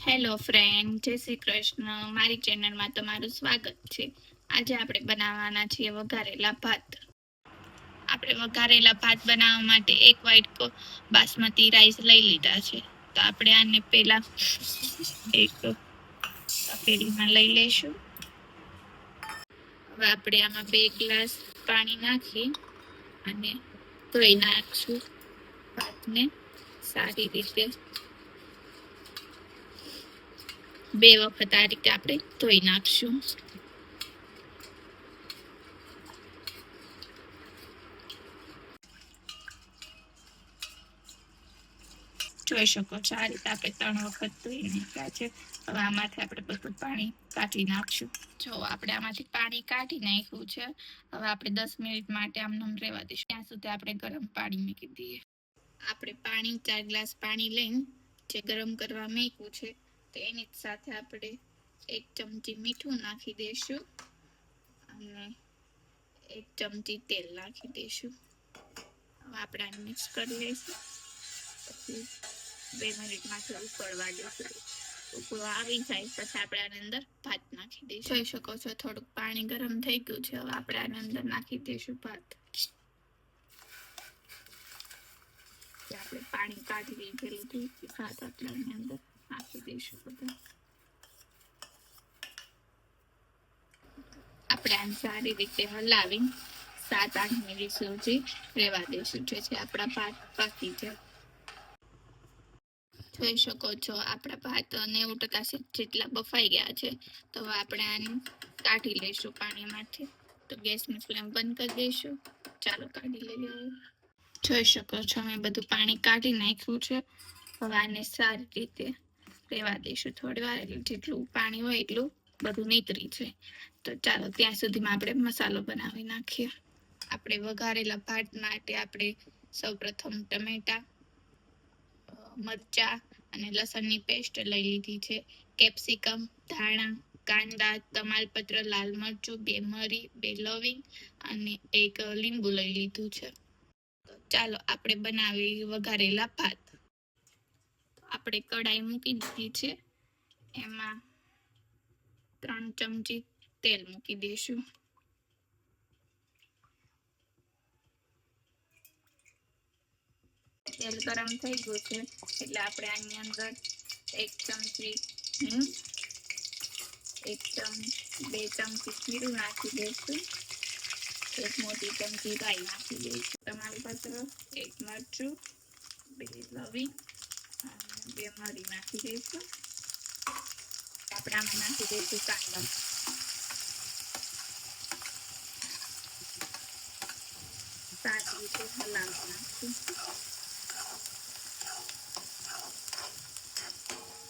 Hello friend, જય શ્રી કૃષ્ણ. મારી ચેનલમાં તમારું સ્વાગત છે. આજે આપણે બનાવવાના છીએ વઘારેલા ભાત. આપણે વઘારેલા ભાત બનાવવા માટે એક વાટકો બાસમતી રાઈસ લઈ લીધા છે. તો આપણે આને પહેલા એક તપેલીમાં લઈ લઈશું. હવે આપણે આમાં 2 ગ્લાસ પાણી નાખી અને ધોઈ નાખશું ભાતને સારી રીતે. 2 વખત આ રીતે આપણે ધોઈ નાખશું. જોઈ શકો છો આ રીતે આપણે 3 વખત ધોઈ નાખ્યા છે. હવે આમાંથી આપણે બધું પાણી કાઢી નાખશું. જો આપણે આમાંથી પાણી કાઢી નાખ્યું છે. હવે આપણે 10 મિનિટ માટે આમ રહેવા દઈશું. ત્યાં સુધી આપણે ગરમ પાણી મૂકી દઈએ. આપણે 4 ગ્લાસ પાણી લઈને જે ગરમ કરવા મૂક્યું છે તો એની સાથે આપણે 1 ચમચી મીઠું નાખી દઈશું અને 1 ચમચી તેલ નાખી દઈશું. હવે આપણે આને મિક્સ કરી લઈશું. પછી 2 મિનિટમાંથી ઉકળવા દઈશું. ઉકળો આવી જાય પછી આપણે આની અંદર ભાત નાખી દઈશું. જોઈ શકો છો થોડુંક પાણી ગરમ થઈ ગયું છે. હવે આપણે આની અંદર નાખી દઈશું ભાત. આપણે પાણી કાઢી લીધેલું ભાત આપણે આની અંદર નાખી દઈશું બધા. આપણે આને સારી રીતે હલાવી 7-8 મિનિટ સુધી રહેવા દઈશું જેથી આપણા ભાત પાકી જાય. જોઈ શકો છો આપણા ભાત 90% જેટલા બફાઈ ગયા છે. તો હવે આપણે આને કાઢી લઈશું પાણીમાંથી. તો ગેસની ફ્લેમ બંધ કરી દઈશું. ચાલો કાઢી લઈએ. જોઈ શકો છો મેં બધું પાણી કાઢી નાખ્યું છે. હવે આને સારી રીતે રહેવા દઈશું થોડી વાર. જેટલું પાણી હોય એટલું બધું નીતરી જાય. તો ચાલો ત્યાં સુધીમાં આપણે મસાલો બનાવી નાખીએ. આપણે વઘારેલા ભાત માટે આપણે સૌપ્રથમ ટમેટા, મરચા અને લસણની પેસ્ટ લઈ લીધી છે. કેપ્સિકમ, ધાણા, કાંદા, તમાલપત્ર, લાલ મરચું, 2 મરી, 2 લવિંગ અને 1 લીંબુ લઈ લીધું છે. તો ચાલો આપણે બનાવી વઘારેલા ભાત. આપણે કઢાઈ મૂકી દીધી છે. એમાં 3 ચમચી તેલ મૂકી દઈશું. તેલ ગરમ થઈ ગયું છે એટલે આપણે આની અંદર 1 ચમચી હિંગ, 2 ચમચી જીરું નાખી દઈશું. 1 મોટી ચમચી રાઈ નાખી દઈશું. તમાલપત્ર, 1 મરચું, 2 લવિંગ અને 2 મરી નાખી દઈશું. આપણે આમાં નાખી દઈશું કાંદા. સારી રીતે હલાવી નાખશું.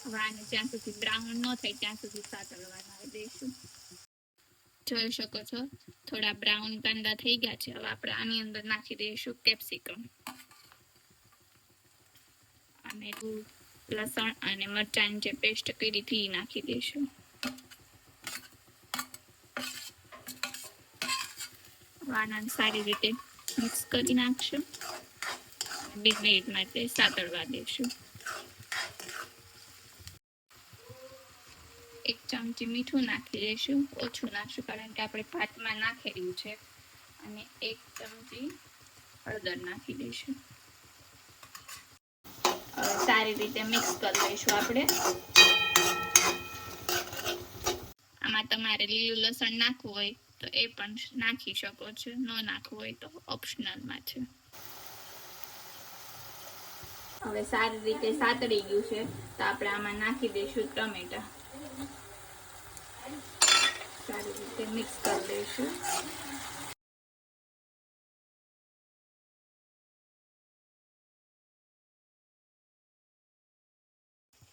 હવે આને જ્યાં સુધી બ્રાઉન ન થાય ત્યાં સુધી સાતળવા દઈશું. જોઈ શકો છો થોડા બ્રાઉન કાંદા થઈ ગયા છે. હવે આપણે આની અંદર નાખી દઈશું કેપ્સિકમ અને લસણ અને મરચાંની જે પેસ્ટ કરી હતી એ નાખી દઈશું. આને સારી રીતે મિક્સ કરી નાખશું. 2 મિનિટ માટે સાતળવા દઈશું. 1 ચમચી મીઠું નાખી દઈશું. ઓછું નાખશું કારણ કે આપણે ભાતમાં નાખેલું છે. અને 1 ચમચી હળદર નાખી દઈશું. સારી રીતે મિક્સ કરી લઈશું આપણે. આમાં તમારે લીલું લસણ નાખવું હોય તો એ પણ નાખી શકો છો. ન નાખવું હોય તો ઓપ્શનલમાં છે. હવે સારી રીતે સાતળી ગયું છે તો આપણે આમાં નાખી દઈશું ટમેટા. સારી રીતે મિક્સ કરી દઈશું.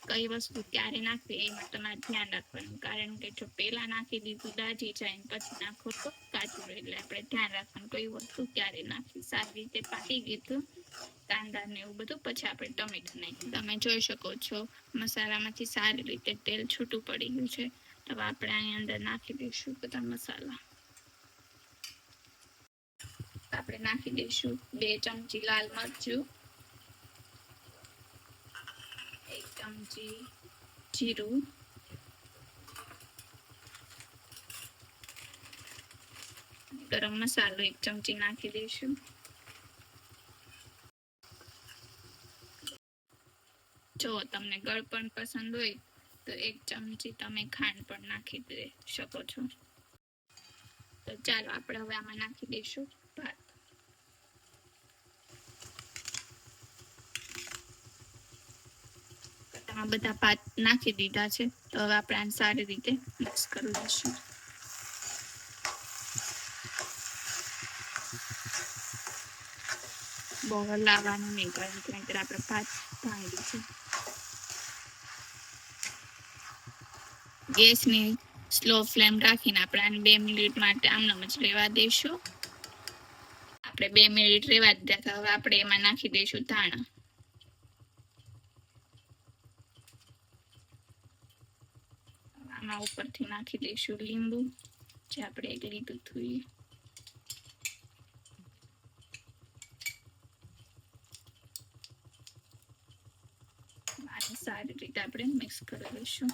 કઈ વસ્તુ ક્યારે નાખવી એમાં તમારે ધ્યાન રાખવાનું. કારણ કે જો પેલા નાખી દીધું દાજી જાય પછી નાખો તો કાચું રહે. એટલે આપણે ધ્યાન રાખવાનું કઈ વસ્તુ ક્યારે નાખવી. સારી રીતે પાકી ગયું કાંદા ને એવું બધું. પછી આપણે ટમેટા નાખી. તમે જોઈ શકો છો મસાલામાંથી સારી રીતે તેલ છૂટું પડી ગયું છે. તો આપણે આની અંદર નાખી દઈશું બધા મસાલા. આપણે નાખી દઈશું 2 ચમચી લાલ મરચું, 1 ચમચી જીરું, ગરમ મસાલો 1 ચમચી નાખી દઈશું. જો તમને ગળપણ પસંદ હોય તો 1 ચમચી તમે ખાંડ પણ નાખી દે શકો છો. તો ચાલો આપણે હવે આમાં નાખી દઈશું ભાત. આમાં બધા ભાત નાખી દીધા છે. તો હવે આપણે આને સારી રીતે મિક્સ કરી દઈશું. બહુ હલાવવાનું નહીં, કારણ કે નહીંતર આપણે ભાત ભાંગી દઈશું. ગેસની સ્લો ફ્લેમ રાખીને આપણે આને 2 મિનિટ માટે આમનામ જ રહેવા દઈશું. આપણે 2 મિનિટ રહેવા દીધા. હવે આપણે એમાં નાખી દઈશું ધાણા. આમાં ઉપરથી નાખી દઈશું લીંબુ, જે આપણે 1 લીધું હતું. આને સારી રીતે આપણે મિક્સ કરી દઈશું.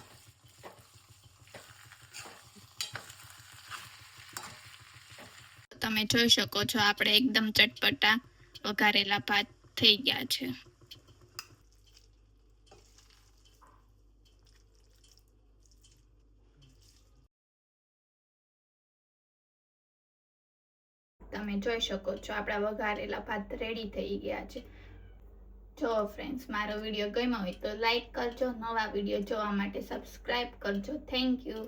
તમે જોઈ શકો છો આપણે એકદમ ચટપટા વઘારેલા ભાત થઈ ગયા છે. તમે જોઈ શકો છો આપણા વઘારેલા ભાત રેડી થઈ ગયા છે. જો ફ્રેન્ડ્સ, મારો વિડીયો ગમ્યો હોય તો લાઈક કરજો, નવા વિડીયો જોવા માટે સબસ્ક્રાઇબ કરજો. Thank you.